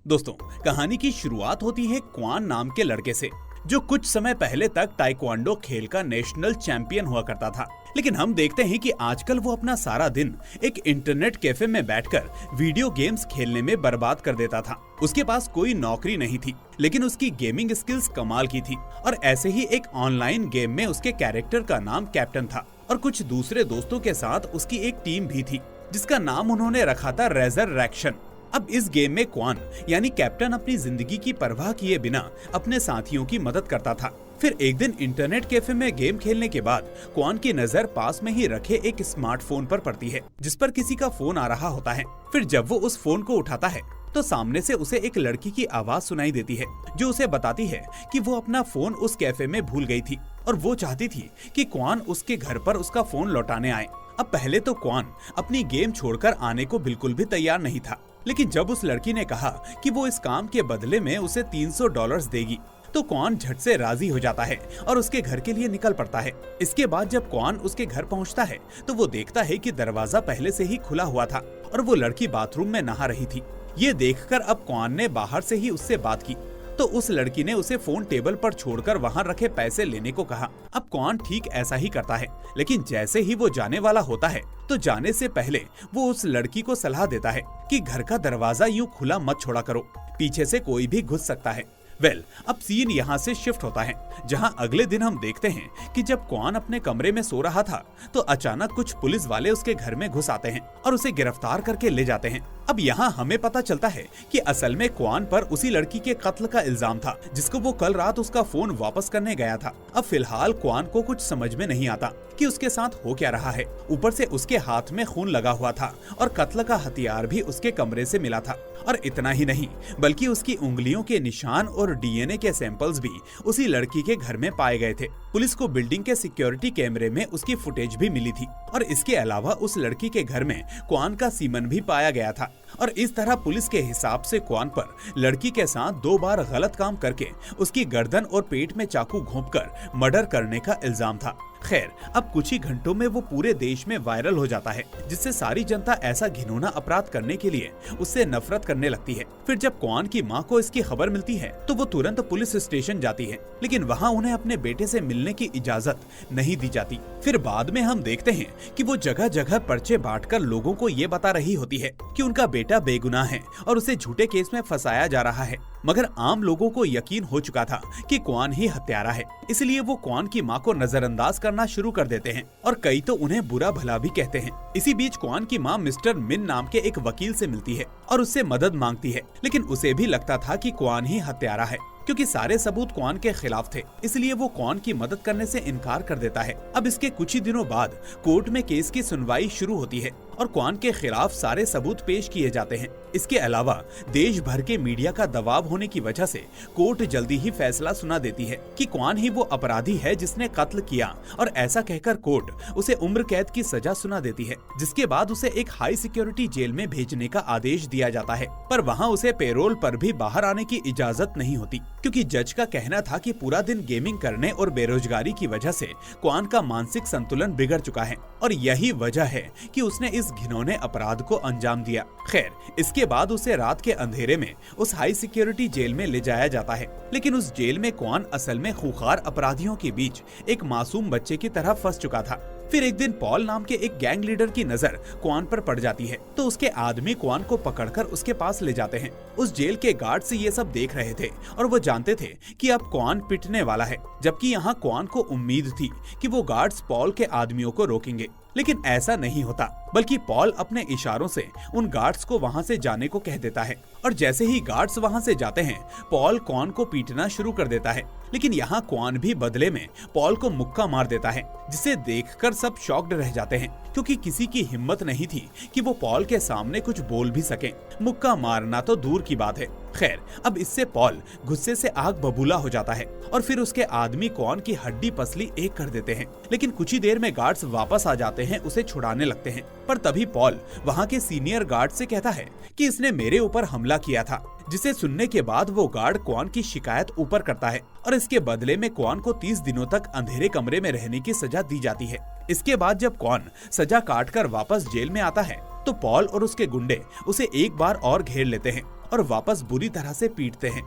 दोस्तों, कहानी की शुरुआत होती है क्वान नाम के लड़के से, जो कुछ समय पहले तक ताइक्वांडो खेल का नेशनल चैंपियन हुआ करता था। लेकिन हम देखते हैं कि आजकल वो अपना सारा दिन एक इंटरनेट कैफे में बैठकर वीडियो गेम्स खेलने में बर्बाद कर देता था। उसके पास कोई नौकरी नहीं थी, लेकिन उसकी गेमिंग स्किल्स कमाल की थी। और ऐसे ही एक ऑनलाइन गेम में उसके कैरेक्टर का नाम कैप्टन था और कुछ दूसरे दोस्तों के साथ उसकी एक टीम भी थी, जिसका नाम उन्होंने रखा था रेजररेक्शन। अब इस गेम में क्वान यानी कैप्टन अपनी जिंदगी की परवाह किए बिना अपने साथियों की मदद करता था। फिर एक दिन इंटरनेट कैफे में गेम खेलने के बाद क्वान की नजर पास में ही रखे एक स्मार्टफोन पर पड़ती है, जिस पर किसी का फोन आ रहा होता है। फिर जब वो उस फोन को उठाता है तो सामने से उसे एक लड़की की आवाज सुनाई देती है, जो उसे बताती है कि वो अपना फोन उस कैफे में भूल गई थी और वो चाहती थी कि क्वान उसके घर पर उसका फोन लौटाने आए। अब पहले तो क्वान अपनी गेम छोड़कर आने को बिल्कुल भी तैयार नहीं था, लेकिन जब उस लड़की ने कहा कि वो इस काम के बदले में उसे $300 देगी, तो क्वान झट से राजी हो जाता है और उसके घर के लिए निकल पड़ता है। इसके बाद जब क्वान उसके घर पहुंचता है तो वो देखता है कि दरवाजा पहले से ही खुला हुआ था और वो लड़की बाथरूम में नहा रही थी। ये देखकर अब क्वान ने बाहर से ही उससे बात की, तो उस लड़की ने उसे फोन टेबल पर छोड़कर वहां रखे पैसे लेने को कहा। अब क्वान ठीक ऐसा ही करता है, लेकिन जैसे ही वो जाने वाला होता है तो जाने से पहले वो उस लड़की को सलाह देता है कि घर का दरवाजा यूं खुला मत छोड़ा करो, पीछे से कोई भी घुस सकता है। अब सीन यहाँ से शिफ्ट होता है, जहाँ अगले दिन हम देखते हैं कि जब क्वान अपने कमरे में सो रहा था तो अचानक कुछ पुलिस वाले उसके घर में घुस आते हैं और उसे गिरफ्तार करके ले जाते हैं। अब यहाँ हमें पता चलता है कि असल में क्वान पर उसी लड़की के कत्ल का इल्जाम था, जिसको वो कल रात उसका फोन वापस करने गया था। अब फिलहाल क्वान को कुछ समझ में नहीं आता कि उसके साथ हो क्या रहा है। ऊपर से उसके हाथ में खून लगा हुआ था और कत्ल का हथियार भी उसके कमरे से मिला था। और इतना ही नहीं, बल्कि उसकी उंगलियों के निशान और डीएनए के सैंपल्स भी उसी लड़की के घर में पाए गए थे। पुलिस को बिल्डिंग के सिक्योरिटी कैमरे में उसकी फुटेज भी मिली थी और इसके अलावा उस लड़की के घर में क्वान का सीमन भी पाया गया था। और इस तरह पुलिस के हिसाब से क्वान पर लड़की के साथ 2 बार गलत काम करके उसकी गर्दन और पेट में चाकू घोंपकर मर्डर करने का इल्जाम था। खैर, अब कुछ ही घंटों में वो पूरे देश में वायरल हो जाता है, जिससे सारी जनता ऐसा घिनौना अपराध करने के लिए उससे नफरत करने लगती है। फिर जब क्वान की माँ को इसकी खबर मिलती है तो वो तुरंत पुलिस स्टेशन जाती है, लेकिन वहाँ उन्हें अपने बेटे से मिलने की इजाजत नहीं दी जाती। फिर बाद में हम देखते हैं कि वो जगह जगह पर्चे बांटकर लोगों को ये बता रही होती है कि उनका बेटा बेगुनाह है और उसे झूठे केस में फंसाया जा रहा है। मगर आम लोगों को यकीन हो चुका था कि क्वान ही हत्यारा है, इसलिए वो क्वान की माँ को नजरअंदाज करना शुरू कर देते हैं और कई तो उन्हें बुरा भला भी कहते हैं। इसी बीच क्वान की माँ मिस्टर मिन नाम के एक वकील से मिलती है और उससे मदद मांगती है, लेकिन उसे भी लगता था कि क्वान ही हत्यारा है, क्योंकि सारे सबूत क्वान के खिलाफ थे। इसलिए वो क्वान की मदद करने से इनकार कर देता है। अब इसके कुछ ही दिनों बाद कोर्ट में केस की सुनवाई शुरू होती है और क्वान के खिलाफ सारे सबूत पेश किए जाते हैं। इसके अलावा देश भर के मीडिया का दबाव होने की वजह से कोर्ट जल्दी ही फैसला सुना देती है कि क्वान ही वो अपराधी है जिसने कत्ल किया, और ऐसा कहकर कोर्ट उसे उम्र कैद की सजा सुना देती है, जिसके बाद उसे एक हाई सिक्योरिटी जेल में भेजने का आदेश दिया जाता है। पर वहाँ उसे पेरोल पर भी बाहर आने की इजाजत नहीं होती, क्योंकि जज का कहना था कि पूरा दिन गेमिंग करने और बेरोजगारी की वजह से क्वान का मानसिक संतुलन बिगड़ चुका है और यही वजह है कि उसने इस घिनौने अपराध को अंजाम दिया। खैर, इसके बाद उसे रात के अंधेरे में उस हाई सिक्योरिटी जेल में ले जाया जाता है, लेकिन उस जेल में क्वान असल में खूंखार अपराधियों के बीच एक मासूम बच्चे की तरह फंस चुका था। फिर एक दिन पॉल नाम के एक गैंग लीडर की नजर क्वान पर पड़ जाती है, तो उसके आदमी क्वान को पकड़कर उसके पास ले जाते हैं। उस जेल के गार्ड्स ये सब देख रहे थे और वो जानते थे कि अब क्वान पिटने वाला है, जबकि यहाँ क्वान को उम्मीद थी कि वो गार्ड्स पॉल के आदमियों को रोकेंगे, लेकिन ऐसा नहीं होता, बल्कि पॉल अपने इशारों से उन गार्ड्स को वहां से जाने को कह देता है। और जैसे ही गार्ड्स वहां से जाते हैं, पॉल क्वान को पीटना शुरू कर देता है, लेकिन यहाँ क्वान भी बदले में पॉल को मुक्का मार देता है, जिसे देखकर सब शॉक्ड रह जाते हैं, क्योंकि किसी की हिम्मत नहीं थी कि वो पॉल के सामने कुछ बोल भी सके। मुक्का मारना तो दूर की बात है। खैर, अब इससे पॉल गुस्से से आग बबूला हो जाता है और फिर उसके आदमी क्वान की हड्डी पसली एक कर देते हैं, लेकिन कुछ ही देर में गार्ड्स वापस आ जाते हैं उसे छुड़ाने लगते हैं। पर तभी पॉल वहाँ के सीनियर गार्ड से कहता है कि इसने मेरे ऊपर हमला किया था, जिसे सुनने के बाद वो गार्ड क्वान की शिकायत ऊपर करता है और इसके बदले में क्वान को 30 दिनों तक अंधेरे कमरे में रहने की सजा दी जाती है। इसके बाद जब क्वान सजा काटकर वापस जेल में आता है तो पॉल और उसके गुंडे उसे एक बार और घेर लेते हैं और वापस बुरी तरह से पीटते हैं।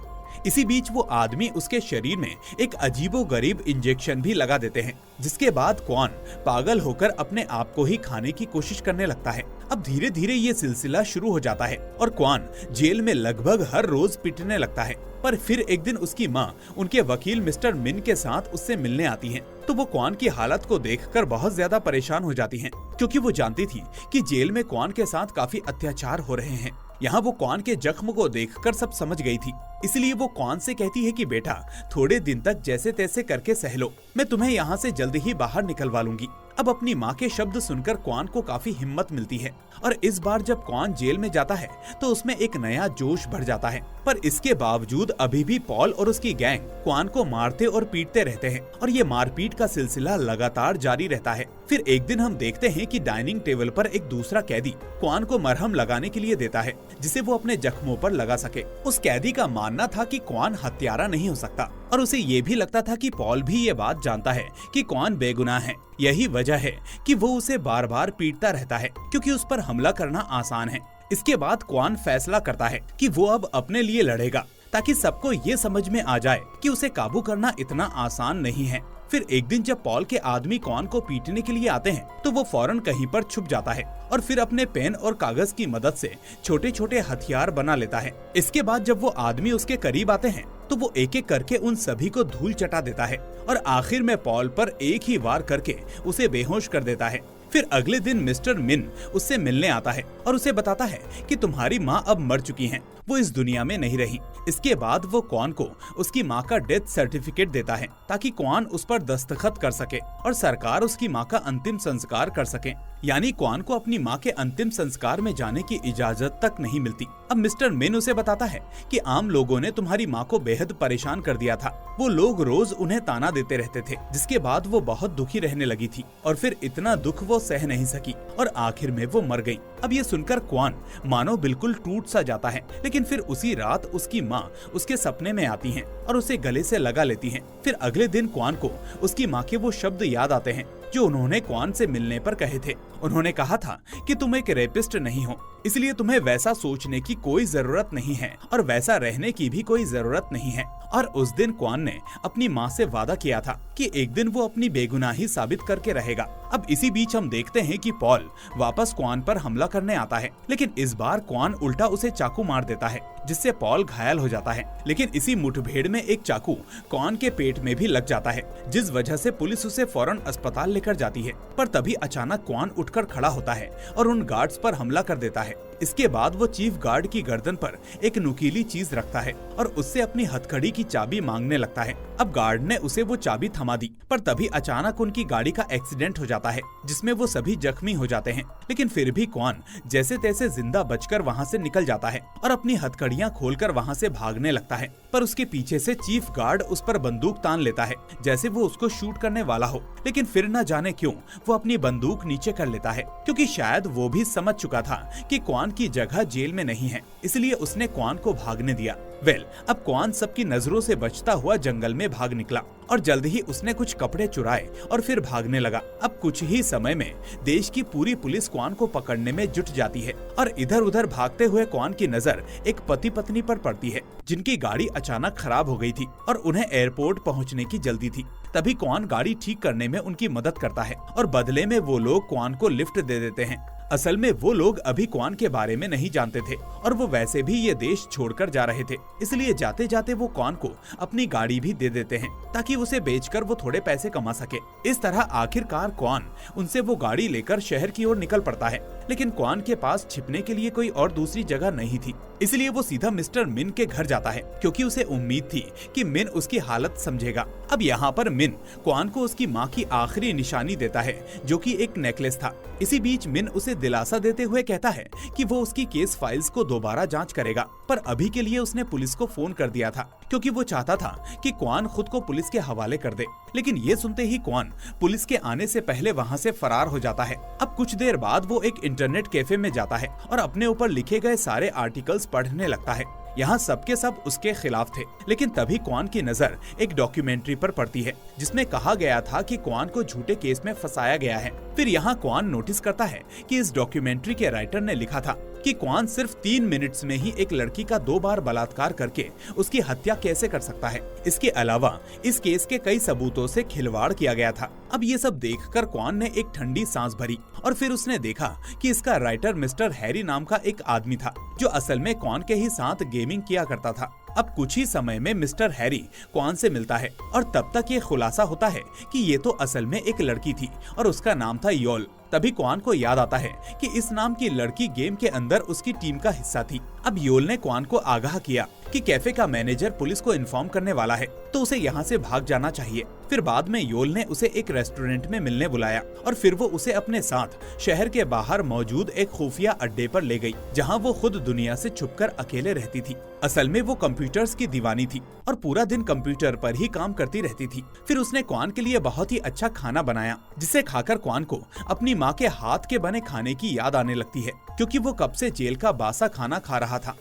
इसी बीच वो आदमी उसके शरीर में एक अजीबोगरीब इंजेक्शन भी लगा देते हैं, जिसके बाद क्वान पागल होकर अपने आप को ही खाने की कोशिश करने लगता है। अब धीरे धीरे ये सिलसिला शुरू हो जाता है और क्वान जेल में लगभग हर रोज पीटने लगता है। पर फिर एक दिन उसकी माँ उनके वकील मिस्टर मिन के साथ उससे मिलने आती हैं, तो वो क्वान की हालत को देखकर बहुत ज्यादा परेशान हो जाती हैं, क्योंकि वो जानती थी कि जेल में क्वान के साथ काफी अत्याचार हो रहे हैं। यहाँ वो क्वान के जख्म को देखकर सब समझ गई थी, इसलिए वो क्वान से कहती है कि बेटा थोड़े दिन तक जैसे तैसे करके सह लो, मैं तुम्हें यहाँ से जल्द ही बाहर निकलवा लूंगी। अब अपनी माँ के शब्द सुनकर क्वान को काफी हिम्मत मिलती है और इस बार जब क्वान जेल में जाता है तो उसमें एक नया जोश भर जाता है। पर इसके बावजूद अभी भी पॉल और उसकी गैंग क्वान को मारते और पीटते रहते हैं और ये मारपीट का सिलसिला लगातार जारी रहता है। फिर एक दिन हम देखते हैं कि डाइनिंग टेबल पर एक दूसरा कैदी क्वान को मरहम लगाने के लिए देता है, जिसे वो अपने जख्मों पर लगा सके। उस कैदी का मानना था कि क्वान हत्यारा नहीं हो सकता और उसे ये भी लगता था कि पॉल भी ये बात जानता है कि क्वान बेगुनाह है। यही वजह है कि वो उसे बार बार पीटता रहता है, क्योंकि उस पर हमला करना आसान है। इसके बाद क्वान फैसला करता है कि वो अब अपने लिए लड़ेगा, ताकि सबको ये समझ में आ जाए कि उसे काबू करना इतना आसान नहीं है। फिर एक दिन जब पॉल के आदमी क्वान को पीटने के लिए आते हैं तो वो फौरन कहीं पर छुप जाता है और फिर अपने पेन और कागज की मदद से छोटे छोटे हथियार बना लेता है। इसके बाद जब वो आदमी उसके करीब आते हैं तो वो एक एक करके उन सभी को धूल चटा देता है और आखिर में पॉल पर एक ही वार करके उसे बेहोश कर देता है। फिर अगले दिन मिस्टर मिन उससे मिलने आता है और उसे बताता है कि तुम्हारी माँ अब मर चुकी हैं, वो इस दुनिया में नहीं रही। इसके बाद वो क्वान को उसकी माँ का डेथ सर्टिफिकेट देता है ताकि क्वान उस पर दस्तखत कर सके और सरकार उसकी माँ का अंतिम संस्कार कर सके। यानी क्वान को अपनी माँ के अंतिम संस्कार में जाने की इजाजत तक नहीं मिलती। अब मिस्टर मिन उसे बताता है कि आम लोगों ने तुम्हारी माँ को बेहद परेशान कर दिया था, वो लोग रोज उन्हें ताना देते रहते थे, जिसके बाद वो बहुत दुखी रहने लगी थी और फिर इतना दुख वो सह नहीं सकी और आखिर में वो मर गई। अब ये सुनकर क्वान मानो बिल्कुल टूट सा जाता है, लेकिन फिर उसी रात उसकी माँ उसके सपने में आती हैं और उसे गले से लगा लेती हैं। फिर अगले दिन क्वान को उसकी माँ के वो शब्द याद आते हैं जो उन्होंने क्वान से मिलने पर कहे थे। उन्होंने कहा था कि तुम एक रेपिस्ट नहीं हो, इसलिए तुम्हें वैसा सोचने की कोई जरूरत नहीं है और वैसा रहने की भी कोई जरूरत नहीं है। और उस दिन क्वान ने अपनी माँ से वादा किया था कि एक दिन वो अपनी बेगुनाही साबित करके रहेगा। अब इसी बीच हम देखते हैं कि पॉल वापस क्वान पर हमला करने आता है, लेकिन इस बार क्वान उल्टा उसे चाकू मार देता है, जिससे पॉल घायल हो जाता है। लेकिन इसी मुठभेड़ में एक चाकू क्वान के पेट में भी लग जाता है, जिस वजह से पुलिस उसे फौरन अस्पताल लेकर जाती है। पर तभी अचानक क्वान उठकर खड़ा होता है और उन गार्ड्स पर हमला कर देता है। इसके बाद वो चीफ गार्ड की गर्दन पर एक नुकीली चीज रखता है और उससे अपनी हथकड़ी की चाबी मांगने लगता है। अब गार्ड ने उसे वो चाबी थमा दी, पर तभी अचानक उनकी गाड़ी का एक्सीडेंट हो जाता है, जिसमें वो सभी जख्मी हो जाते हैं। लेकिन फिर भी क्वान जैसे तैसे जिंदा बचकर वहाँ से निकल जाता है और अपनी हथकड़ियाँ खोलकर वहाँ से भागने लगता है। पर उसके पीछे से चीफ गार्ड उस पर बंदूक तान लेता है, जैसे वो उसको शूट करने वाला हो। लेकिन फिर न जाने क्यों वो अपनी बंदूक नीचे कर लेता है, क्योंकि शायद वो भी समझ चुका था कि क्वान की जगह जेल में नहीं है, इसलिए उसने क्वान को भागने दिया। अब क्वान सबकी नजरों से बचता हुआ जंगल में भाग निकला और जल्द ही उसने कुछ कपड़े चुराए और फिर भागने लगा। अब कुछ ही समय में देश की पूरी पुलिस क्वान को पकड़ने में जुट जाती है और इधर उधर भागते हुए क्वान की नजर एक पति पत्नी पर पड़ती है, जिनकी गाड़ी अचानक खराब हो गई थी और उन्हें एयरपोर्ट पहुंचने की जल्दी थी। तभी क्वान गाड़ी ठीक करने में उनकी मदद करता है और बदले में वो लोग क्वान को लिफ्ट दे देते हैं। असल में वो लोग अभी क्वान के बारे में नहीं जानते थे और वो वैसे भी ये देश छोड़कर जा रहे थे, इसलिए जाते जाते वो क्वान को अपनी गाड़ी भी दे देते हैं ताकि उसे बेचकर वो थोड़े पैसे कमा सके। इस तरह आखिरकार क्वान उनसे वो गाड़ी लेकर शहर की ओर निकल पड़ता है, लेकिन क्वान के पास छिपने के लिए कोई और दूसरी जगह नहीं थी, इसलिए वो सीधा मिस्टर मिन के घर जाता है, क्योंकि उसे उम्मीद थी कि मिन उसकी हालत समझेगा। अब यहाँ पर मिन क्वान को उसकी माँ की आखिरी निशानी देता है, जो कि एक नेकलेस था। इसी बीच मिन उसे दिलासा देते हुए कहता है कि वो उसकी केस फाइल्स को दोबारा जांच करेगा, पर अभी के लिए उसने पुलिस को फोन कर दिया था, क्योंकि वो चाहता था कि क्वान खुद को पुलिस के हवाले कर दे। लेकिन ये सुनते ही क्वान पुलिस के आने से पहले वहाँ से फरार हो जाता है। अब कुछ देर बाद वो एक इंटरनेट कैफे में जाता है और अपने ऊपर लिखे गए सारे आर्टिकल्स पढ़ने लगता है। यहाँ सबके सब उसके खिलाफ थे, लेकिन तभी क्वान की नजर एक डॉक्यूमेंट्री पर पड़ती है, जिसमें कहा गया था कि क्वान को झूठे केस में फंसाया गया है। फिर यहाँ क्वान नोटिस करता है कि इस डॉक्यूमेंट्री के राइटर ने लिखा था कि क्वान सिर्फ 3 मिनट्स में ही एक लड़की का 2 बार बलात्कार करके उसकी हत्या कैसे कर सकता है। इसके अलावा इस केस के कई सबूतों से खिलवाड़ किया गया था। अब ये सब देखकर क्वान ने एक ठंडी सांस भरी और फिर उसने देखा कि इसका राइटर मिस्टर हैरी नाम का एक आदमी था जो असल में क्वान के ही साथ गेमिंग किया करता था। अब कुछ ही समय में मिस्टर हैरी क्वान से मिलता है और तब तक ये खुलासा होता है कि ये तो असल में एक लड़की थी और उसका नाम था योल। तभी क्वान को याद आता है कि इस नाम की लड़की गेम के अंदर उसकी टीम का हिस्सा थी। अब योल ने क्वान को आगाह किया कि कैफे का मैनेजर पुलिस को इन्फॉर्म करने वाला है तो उसे यहाँ से भाग जाना चाहिए। फिर बाद में योल ने उसे एक रेस्टोरेंट में मिलने बुलाया और फिर वो उसे अपने साथ शहर के बाहर मौजूद एक खुफिया अड्डे पर ले गई जहाँ वो खुद दुनिया से छुपकर अकेले रहती थी। असल में वो कंप्यूटर्स की दीवानी थी और पूरा दिन कंप्यूटर पर ही काम करती रहती थी। फिर उसने क्वान के लिए बहुत ही अच्छा खाना बनाया जिसे खाकर क्वान को अपनी माँ के हाथ के बने खाने की याद आने लगती है क्योंकि वो कब से जेल का बासा खाना खा रहा था।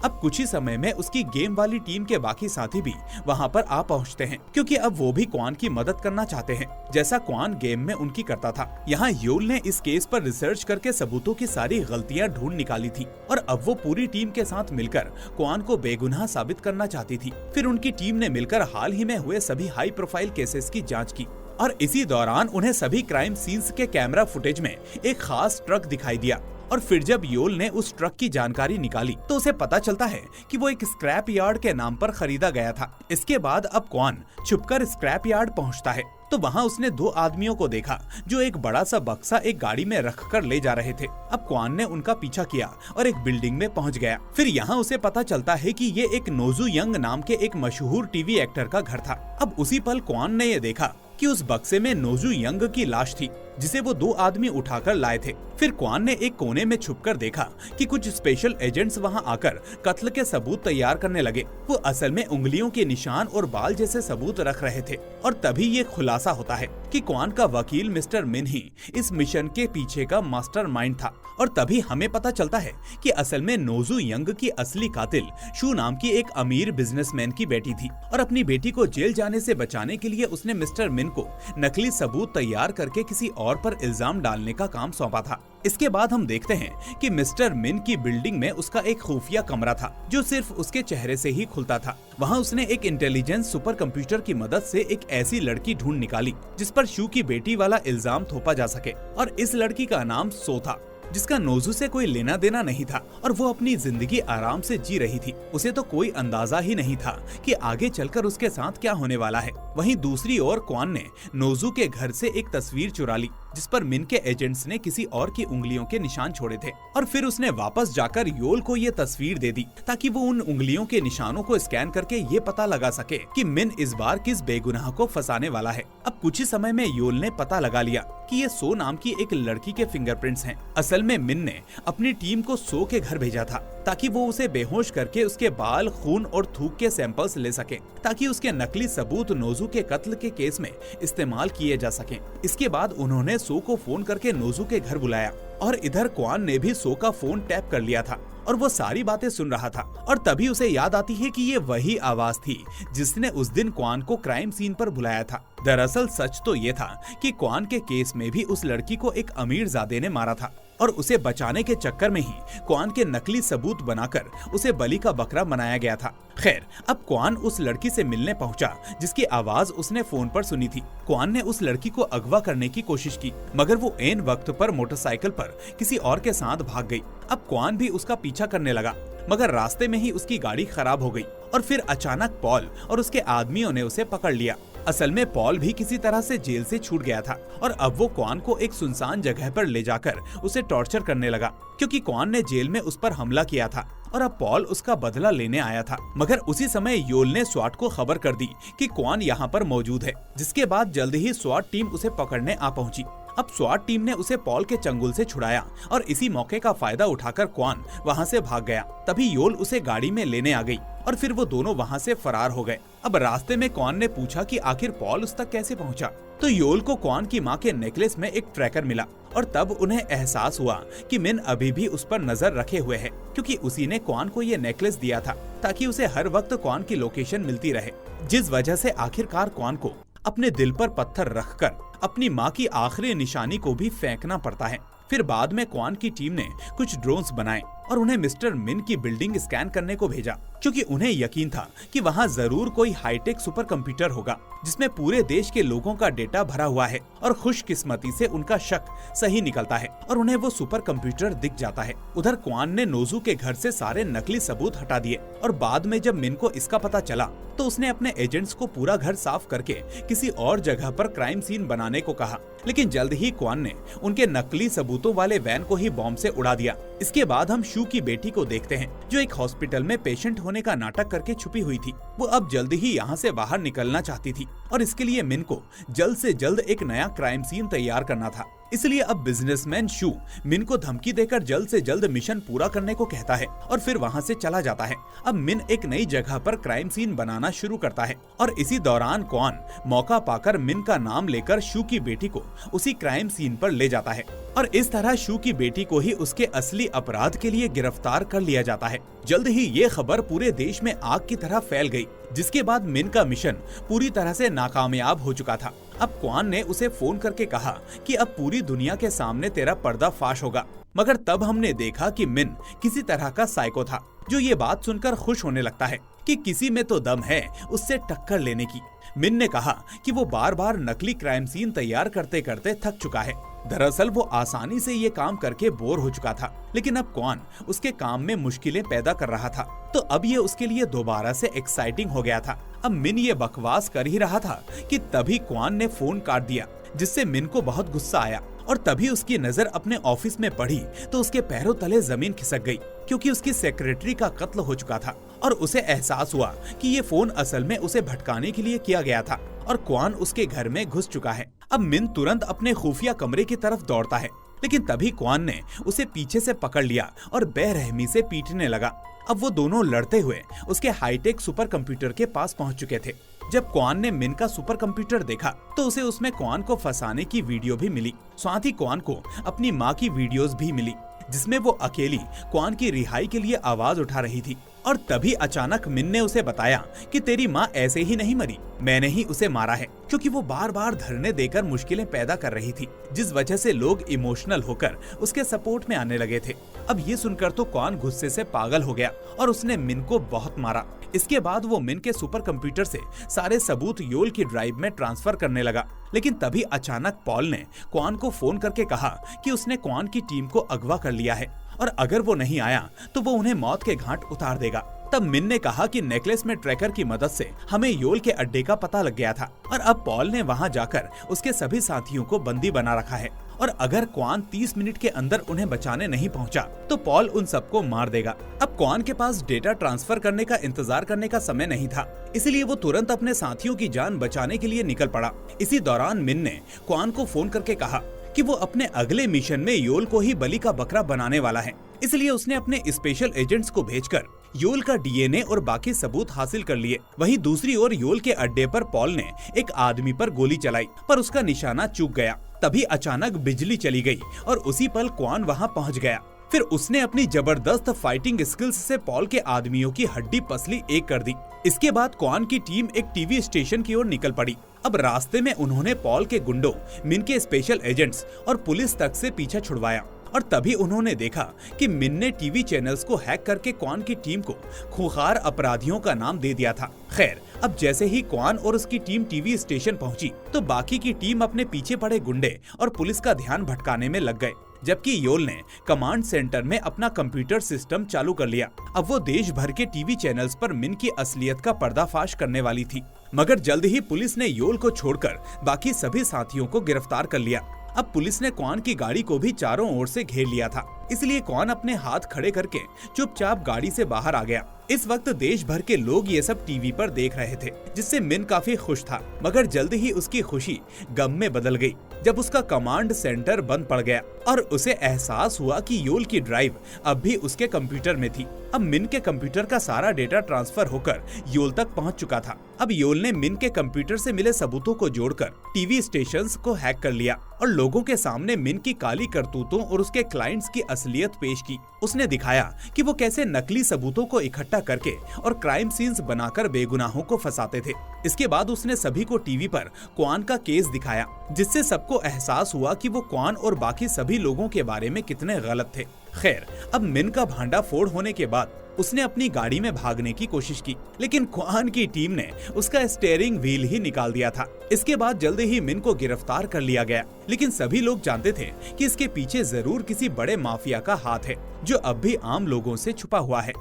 अब कुछ ही समय में उसकी गेम वाली टीम के बाकी साथी भी वहाँ पर आ पहुँचते हैं क्योंकि अब वो भी क्वान की मदद करना चाहते हैं जैसा क्वान गेम में उनकी करता था। यहाँ योल ने इस केस पर रिसर्च करके सबूतों की सारी गलतियाँ ढूंढ निकाली थी और अब वो पूरी टीम के साथ मिलकर क्वान को बेगुनाह साबित करना चाहती थी। फिर उनकी टीम ने मिलकर हाल ही में हुए सभी हाई प्रोफाइल केसेस की जांच की और इसी दौरान उन्हें सभी क्राइम सीन्स के कैमरा फुटेज में एक खास ट्रक दिखाई दिया और फिर जब योल ने उस ट्रक की जानकारी निकाली तो उसे पता चलता है कि वो एक स्क्रैप यार्ड के नाम पर खरीदा गया था। इसके बाद अब क्वान छुपकर स्क्रैप यार्ड पहुंचता है तो वहां उसने 2 आदमियों को देखा जो एक बड़ा सा बक्सा एक गाड़ी में रखकर ले जा रहे थे। अब क्वान ने उनका पीछा किया और एक बिल्डिंग में पहुंच गया। फिर यहाँ उसे पता चलता है कि ये एक नोजू यंग नाम के एक मशहूर टीवी एक्टर का घर था। अब उसी पल क्वान ने ये देखा कि उस बक्से में नोजू यंग की लाश थी जिसे वो 2 आदमी उठाकर लाए थे। फिर क्वान ने एक कोने में छुपकर देखा कि कुछ स्पेशल एजेंट्स वहां आकर कत्ल के सबूत तैयार करने लगे। वो असल में उंगलियों के निशान और बाल जैसे सबूत रख रहे थे और तभी ये खुलासा होता है कि क्वान का वकील मिस्टर मिन ही इस मिशन के पीछे का मास्टरमाइंड था। और तभी हमें पता चलता है कि असल में नोजू यंग की असली कातिल शू नाम की एक अमीर बिजनेसमैन की बेटी थी और अपनी बेटी को जेल जाने से बचाने के लिए उसने मिस्टर मिन को नकली सबूत तैयार करके किसी और पर इल्जाम डालने का काम सौंपा था। इसके बाद हम देखते हैं कि मिस्टर मिन की बिल्डिंग में उसका एक खुफिया कमरा था जो सिर्फ उसके चेहरे से ही खुलता था। वहाँ उसने एक इंटेलिजेंस सुपर कंप्यूटर की मदद से एक ऐसी लड़की ढूंढ निकाली जिस पर शू की बेटी वाला इल्जाम थोपा जा सके और इस लड़की का नाम सो था जिसका नोजू से कोई लेना देना नहीं था और वो अपनी जिंदगी आराम से जी रही थी। उसे तो कोई अंदाजा ही नहीं था कि आगे चलकर उसके साथ क्या होने वाला है। वहीं दूसरी ओर क्वान ने नोजू के घर से एक तस्वीर चुरा ली जिस पर मिन के एजेंट्स ने किसी और की उंगलियों के निशान छोड़े थे और फिर उसने वापस जाकर योल को ये तस्वीर दे दी ताकि वो उन उंगलियों के निशानों को स्कैन करके ये पता लगा सके कि मिन इस बार किस बेगुनाह को फंसाने वाला है। अब कुछ ही समय में योल ने पता लगा लिया कि ये सो नाम की एक लड़की के फिंगरप्रिंट्स हैं। असल में मिन ने अपनी टीम को सो के घर भेजा था ताकि वो उसे बेहोश करके उसके बाल, खून और थूक के सैंपल्स ले सके ताकि उसके नकली सबूत नोजू के कत्ल के केस में इस्तेमाल किए जा सकें। इसके बाद उन्होंने सो को फोन करके नोजू के घर बुलाया और इधर क्वान ने भी सो का फोन टैप कर लिया था और वो सारी बातें सुन रहा था और तभी उसे याद आती है कि ये वही आवाज थी जिसने उस दिन क्वान को क्राइम सीन पर बुलाया था। दरअसल सच तो ये था कि क्वान के केस में भी उस लड़की को एक अमीरजादे ने मारा था और उसे बचाने के चक्कर में ही क्वान के नकली सबूत बनाकर उसे बलि का बकरा बनाया गया था। खैर, अब क्वान उस लड़की से मिलने पहुंचा जिसकी आवाज उसने फोन पर सुनी थी। क्वान ने उस लड़की को अगवा करने की कोशिश की मगर वो ऐन वक्त पर मोटरसाइकिल पर किसी और के साथ भाग गई। अब क्वान भी उसका पीछा करने लगा मगर रास्ते में ही उसकी गाड़ी खराब हो गई और फिर अचानक पॉल और उसके आदमियों ने उसे पकड़ लिया। असल में पॉल भी किसी तरह से जेल से छूट गया था और अब वो क्वान को एक सुनसान जगह पर ले जाकर उसे टॉर्चर करने लगा क्योंकि क्वान ने जेल में उस पर हमला किया था और अब पॉल उसका बदला लेने आया था। मगर उसी समय योल ने स्वाट को खबर कर दी कि क्वान यहाँ पर मौजूद है, जिसके बाद जल्द ही स्वाट टीम उसे पकड़ने आ पहुंची। अब स्वाट टीम ने उसे पॉल के चंगुल से छुड़ाया और इसी मौके का फायदा उठाकर क्वान वहां से भाग गया। तभी योल उसे गाड़ी में लेने आ गई और फिर वो दोनों वहां से फरार हो गए। अब रास्ते में क्वान ने पूछा कि आखिर पॉल उस तक कैसे पहुंचा, तो योल को क्वान की मां के नेकलेस में एक ट्रैकर मिला और तब उन्हें एहसास हुआ कि मिन अभी भी उस पर नजर रखे हुए है क्योंकि उसी ने क्वान को ये नेकलेस दिया था ताकि उसे हर वक्त क्वान की लोकेशन मिलती रहे, जिस वजह से आखिरकार क्वान को अपने दिल पर पत्थर रखकर अपनी मां की आखिरी निशानी को भी फेंकना पड़ता है। फिर बाद में क्वान की टीम ने कुछ ड्रोन्स बनाए और उन्हें मिस्टर मिन की बिल्डिंग स्कैन करने को भेजा, क्योंकि उन्हें यकीन था कि वहाँ जरूर कोई हाईटेक सुपर कंप्यूटर होगा जिसमें पूरे देश के लोगों का डेटा भरा हुआ है। और खुशकिस्मती से उनका शक सही निकलता है और उन्हें वो सुपर कंप्यूटर दिख जाता है। उधर क्वान ने नोजू के घर से सारे नकली सबूत हटा दिए और बाद में जब मिन को इसका पता चला तो उसने अपने एजेंट्स को पूरा घर साफ करके किसी और जगह पर क्राइम सीन बनाने को कहा। लेकिन जल्द ही क्वान ने उनके नकली सबूतों वाले वैन को ही बॉम्ब से उड़ा दिया। इसके बाद हम शू की बेटी को देखते हैं, जो एक हॉस्पिटल में पेशेंट होने का नाटक करके छुपी हुई थी। वो अब जल्द ही यहाँ से बाहर निकलना चाहती थी और इसके लिए मिन को जल्द से जल्द एक नया क्राइम सीन तैयार करना था। इसलिए अब बिजनेसमैन शू मिन को धमकी देकर जल्द से जल्द मिशन पूरा करने को कहता है और फिर वहाँ से चला जाता है। अब मिन एक नई जगह पर क्राइम सीन बनाना शुरू करता है और इसी दौरान क्वान मौका पाकर मिन का नाम लेकर शू की बेटी को उसी क्राइम सीन पर ले जाता है और इस तरह शू की बेटी को ही उसके असली अपराध के लिए गिरफ्तार कर लिया जाता है। जल्द ही ये खबर पूरे देश में आग की तरह फैल गई, जिसके बाद मिन का मिशन पूरी तरह से नाकामयाब हो चुका था। अब क्वान ने उसे फोन करके कहा कि अब पूरी दुनिया के सामने तेरा पर्दाफाश होगा, मगर तब हमने देखा कि मिन किसी तरह का साइको था, जो ये बात सुनकर खुश होने लगता है कि किसी में तो दम है उससे टक्कर लेने की। मिन ने कहा कि वो बार बार नकली क्राइम सीन तैयार करते करते थक चुका है। दरअसल वो आसानी से ये काम करके बोर हो चुका था, लेकिन अब क्वान उसके काम में मुश्किलें पैदा कर रहा था, तो अब ये उसके लिए दोबारा से एक्साइटिंग हो गया था। अब मिन ये बकवास कर ही रहा था कि तभी क्वान ने फोन काट दिया, जिससे मिन को बहुत गुस्सा आया और तभी उसकी नजर अपने ऑफिस में पड़ी तो उसके पैरों तले जमीन खिसक गई, क्योंकि उसकी सेक्रेटरी का कत्ल हो चुका था और उसे एहसास हुआ कि ये फोन असल में उसे भटकाने के लिए किया गया था और क्वान उसके घर में घुस चुका है। अब मिन तुरंत अपने खुफिया कमरे की तरफ दौड़ता है, लेकिन तभी क्वान ने उसे पीछे से पकड़ लिया और बेरहमी से पीटने लगा। अब वो दोनों लड़ते हुए उसके हाईटेक सुपर कंप्यूटर के पास पहुंच चुके थे। जब क्वान ने मिन का सुपर कंप्यूटर देखा तो उसे उसमें क्वान को फंसाने की वीडियो भी मिली। साथ ही क्वान को अपनी माँ की वीडियोस भी मिली, जिसमें वो अकेली क्वान की रिहाई के लिए आवाज उठा रही थी। और तभी अचानक मिन ने उसे बताया कि तेरी माँ ऐसे ही नहीं मरी, मैंने ही उसे मारा है, क्योंकि वो बार बार धरने देकर मुश्किलें पैदा कर रही थी, जिस वजह से लोग इमोशनल होकर उसके सपोर्ट में आने लगे थे। अब ये सुनकर तो क्वान गुस्से से पागल हो गया और उसने मिन को बहुत मारा। इसके बाद वो मिन के सुपर कंप्यूटर से सारे सबूत योल की ड्राइव में ट्रांसफर करने लगा। लेकिन तभी अचानक पॉल ने क्वान को फोन करके कहा कि उसने क्वान की टीम को अगवा कर लिया है और अगर वो नहीं आया तो वो उन्हें मौत के घाट उतार देगा। तब मिन ने कहा कि नेकलेस में ट्रैकर की मदद से हमें योल के अड्डे का पता लग गया था और अब पॉल ने वहां जाकर उसके सभी साथियों को बंदी बना रखा है और अगर क्वान 30 मिनट के अंदर उन्हें बचाने नहीं पहुंचा तो पॉल उन सबको मार देगा। अब क्वान के पास डेटा ट्रांसफर करने का इंतजार करने का समय नहीं था, इसलिए वो तुरंत अपने साथियों की जान बचाने के लिए निकल पड़ा। इसी दौरान मिन ने क्वान को फोन करके कहा कि वो अपने अगले मिशन में योल को ही बलि का बकरा बनाने वाला है, इसलिए उसने अपने स्पेशल एजेंट्स को भेजकर योल का डीएनए और बाकी सबूत हासिल कर लिए। वहीं दूसरी ओर योल के अड्डे पर पॉल ने एक आदमी पर गोली चलाई, पर उसका निशाना चूक गया। तभी अचानक बिजली चली गई और उसी पल क्वान वहां पहुंच गया। फिर उसने अपनी जबरदस्त फाइटिंग स्किल्स से पॉल के आदमियों की हड्डी पसली एक कर दी। इसके बाद क्वान की टीम एक टीवी स्टेशन की ओर निकल पड़ी। अब रास्ते में उन्होंने पॉल के गुंडों, मिन के स्पेशल एजेंट्स और पुलिस तक से पीछा छुड़वाया और तभी उन्होंने देखा कि मिन ने टीवी चैनल्स को हैक करके क्वान की टीम को खूंखार अपराधियों का नाम दे दिया था। खैर, अब जैसे ही क्वान और उसकी टीम टीवी स्टेशन पहुंची तो बाकी की टीम अपने पीछे पड़े गुंडे और पुलिस का ध्यान भटकाने में लग गए, जबकि योल ने कमांड सेंटर में अपना कंप्यूटर सिस्टम चालू कर लिया। अब वो देश भर के टीवी चैनल्स पर मिन की असलियत का पर्दाफाश करने वाली थी, मगर जल्द ही पुलिस ने योल को छोड़कर बाकी सभी साथियों को गिरफ्तार कर लिया। अब पुलिस ने क्वान की गाड़ी को भी चारों ओर से घेर लिया था, इसलिए क्वान अपने हाथ खड़े करके चुपचाप गाड़ी से बाहर आ गया। इस वक्त देश भर के लोग ये सब टीवी पर देख रहे थे, जिससे मिन काफी खुश था, मगर जल्द ही उसकी खुशी गम में बदल गई जब उसका कमांड सेंटर बंद पड़ गया और उसे एहसास हुआ कि योल की ड्राइव अब भी उसके कंप्यूटर में थी। अब मिन के कंप्यूटर का सारा डेटा ट्रांसफर होकर योल तक पहुंच चुका था। अब योल ने मिन के कंप्यूटर से मिले सबूतों को जोड़कर टीवी स्टेशंस को हैक कर लिया और लोगों के सामने मिन की काली करतूतों और उसके क्लाइंट्स की असलियत पेश की। उसने दिखाया कि वो कैसे नकली सबूतों को इकट्ठा करके और क्राइम सीन्स बनाकर बेगुनाहों को फंसाते थे। इसके बाद उसने सभी को टीवी पर क्वान का केस दिखाया, जिससे सबको एहसास हुआ कि वो क्वान और बाकी सभी लोगों के बारे में कितने गलत थे। खैर, अब मिन का भांडा फोड़ होने के बाद उसने अपनी गाड़ी में भागने की कोशिश की, लेकिन क्वान की टीम ने उसका स्टीयरिंग व्हील ही निकाल दिया था। इसके बाद जल्दी ही मिन को गिरफ्तार कर लिया गया, लेकिन सभी लोग जानते थे कि इसके पीछे जरूर किसी बड़े माफिया का हाथ है, जो अब भी आम लोगों से छुपा हुआ है।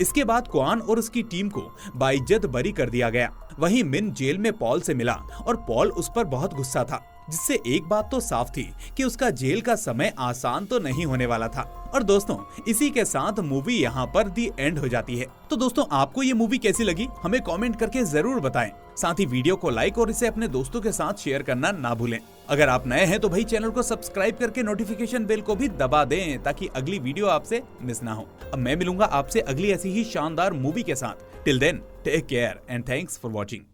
इसके बाद क्वान और उसकी टीम को बाइज्जत बरी कर दिया गया। वहीं मिन जेल में पॉल से मिला और पॉल उस पर बहुत गुस्सा था, जिससे एक बात तो साफ थी कि उसका जेल का समय आसान तो नहीं होने वाला था। और दोस्तों, इसी के साथ मूवी यहाँ पर दी एंड हो जाती है। तो दोस्तों, आपको ये मूवी कैसी लगी हमें कमेंट करके जरूर बताएं। साथ ही वीडियो को लाइक और इसे अपने दोस्तों के साथ शेयर करना ना भूलें। अगर आप नए हैं तो भाई चैनल को सब्सक्राइब करके नोटिफिकेशन बेल को भी दबा दें, ताकि अगली वीडियो आपसे मिस ना हो। अब मैं मिलूंगा आपसे अगली ऐसी ही शानदार मूवी के साथ। Till then, take care and thanks for watching.